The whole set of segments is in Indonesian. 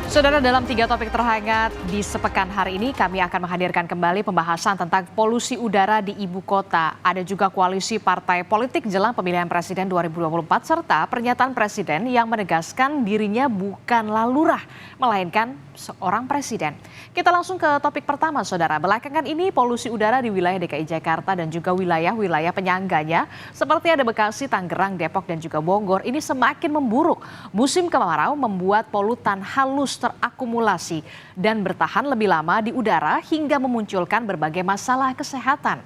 Saudara, dalam 3 topik terhangat di sepekan hari ini, kami akan menghadirkan kembali pembahasan tentang polusi udara di ibu kota. Ada juga koalisi partai politik jelang pemilihan presiden 2024, serta pernyataan presiden yang menegaskan dirinya bukanlah lurah, melainkan seorang presiden. Kita langsung ke topik pertama, saudara. Belakangan ini polusi udara di wilayah DKI Jakarta dan juga wilayah-wilayah penyangganya, seperti ada Bekasi, Tangerang, Depok, dan juga Bogor, ini semakin memburuk. Musim kemarau membuat polutan halus terakumulasi dan bertahan lebih lama di udara hingga memunculkan berbagai masalah kesehatan.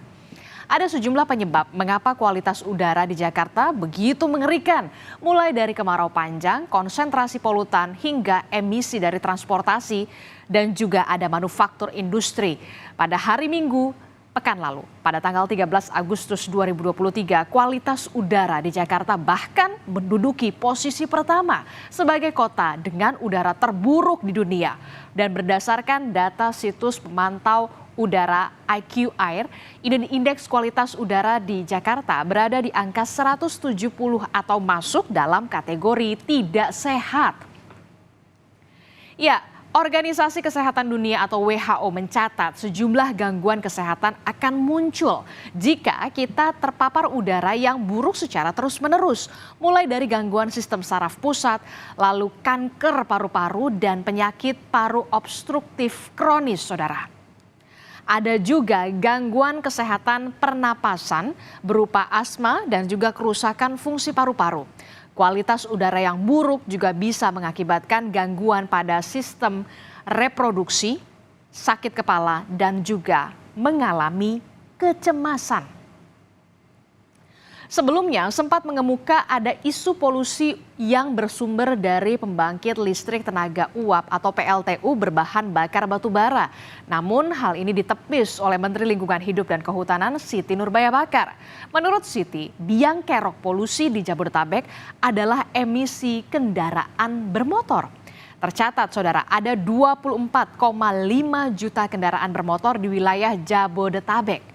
Ada sejumlah penyebab mengapa kualitas udara di Jakarta begitu mengerikan, mulai dari kemarau panjang, konsentrasi polutan, hingga emisi dari transportasi, dan juga ada manufaktur industri. Pada hari Minggu pekan lalu, pada tanggal 13 Agustus 2023, kualitas udara di Jakarta bahkan menduduki posisi pertama sebagai kota dengan udara terburuk di dunia. Dan berdasarkan data situs pemantau udara IQ Air, indeks kualitas udara di Jakarta berada di angka 170 atau masuk dalam kategori tidak sehat. Ya, Organisasi Kesehatan Dunia atau WHO mencatat sejumlah gangguan kesehatan akan muncul jika kita terpapar udara yang buruk secara terus-menerus. Mulai dari gangguan sistem saraf pusat, lalu kanker paru-paru dan penyakit paru obstruktif kronis, saudara. Ada juga gangguan kesehatan pernapasan berupa asma dan juga kerusakan fungsi paru-paru. Kualitas udara yang buruk juga bisa mengakibatkan gangguan pada sistem reproduksi, sakit kepala, dan juga mengalami kecemasan. Sebelumnya sempat mengemuka ada isu polusi yang bersumber dari pembangkit listrik tenaga uap atau PLTU berbahan bakar batu bara. Namun hal ini ditepis oleh Menteri Lingkungan Hidup dan Kehutanan Siti Nurbaya Bakar. Menurut Siti, biang kerok polusi di Jabodetabek adalah emisi kendaraan bermotor. Tercatat, saudara, ada 24,5 juta kendaraan bermotor di wilayah Jabodetabek.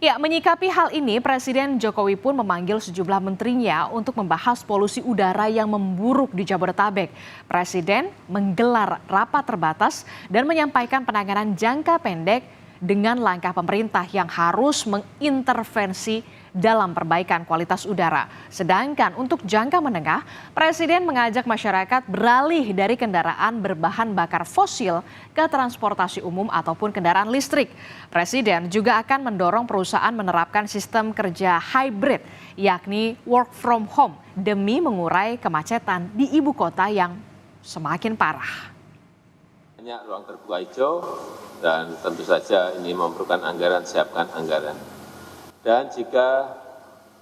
Ya, menyikapi hal ini, Presiden Jokowi pun memanggil sejumlah menterinya untuk membahas polusi udara yang memburuk di Jabodetabek. Presiden menggelar rapat terbatas dan menyampaikan penanganan jangka pendek dengan langkah pemerintah yang harus mengintervensi dalam perbaikan kualitas udara. Sedangkan untuk jangka menengah, Presiden mengajak masyarakat beralih dari kendaraan berbahan bakar fosil ke transportasi umum ataupun kendaraan listrik. Presiden juga akan mendorong perusahaan menerapkan sistem kerja hybrid, yakni work from home, demi mengurai kemacetan di ibu kota yang semakin parah. Banyak ruang terbuka hijau dan tentu saja ini memerlukan anggaran, siapkan anggaran. Dan jika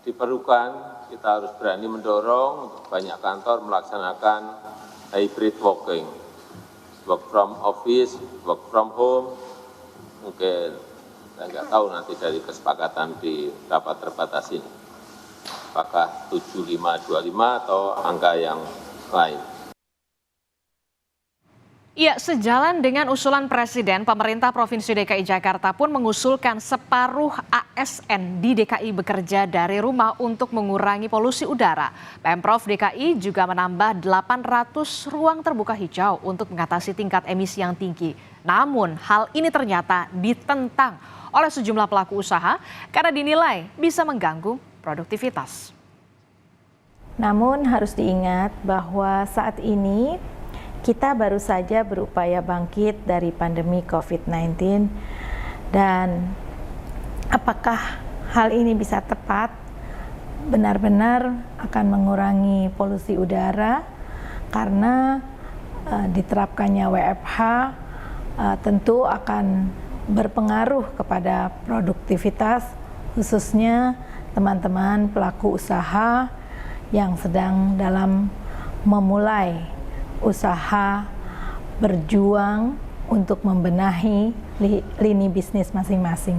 diperlukan, kita harus berani mendorong untuk banyak kantor melaksanakan hybrid working, work from office, work from home. Mungkin saya nggak tahu nanti dari kesepakatan di rapat terbatas ini, apakah 7525 atau angka yang lain. Ya, sejalan dengan usulan Presiden, pemerintah Provinsi DKI Jakarta pun mengusulkan separuh ASN di DKI bekerja dari rumah untuk mengurangi polusi udara. Pemprov DKI juga menambah 800 ruang terbuka hijau untuk mengatasi tingkat emisi yang tinggi. Namun hal ini ternyata ditentang oleh sejumlah pelaku usaha karena dinilai bisa mengganggu produktivitas. Namun harus diingat bahwa saat ini kita baru saja berupaya bangkit dari pandemi COVID-19 dan apakah hal ini bisa tepat benar-benar akan mengurangi polusi udara karena diterapkannya WFH tentu akan berpengaruh kepada produktivitas khususnya teman-teman pelaku usaha yang sedang dalam memulai usaha berjuang untuk membenahi lini bisnis masing-masing.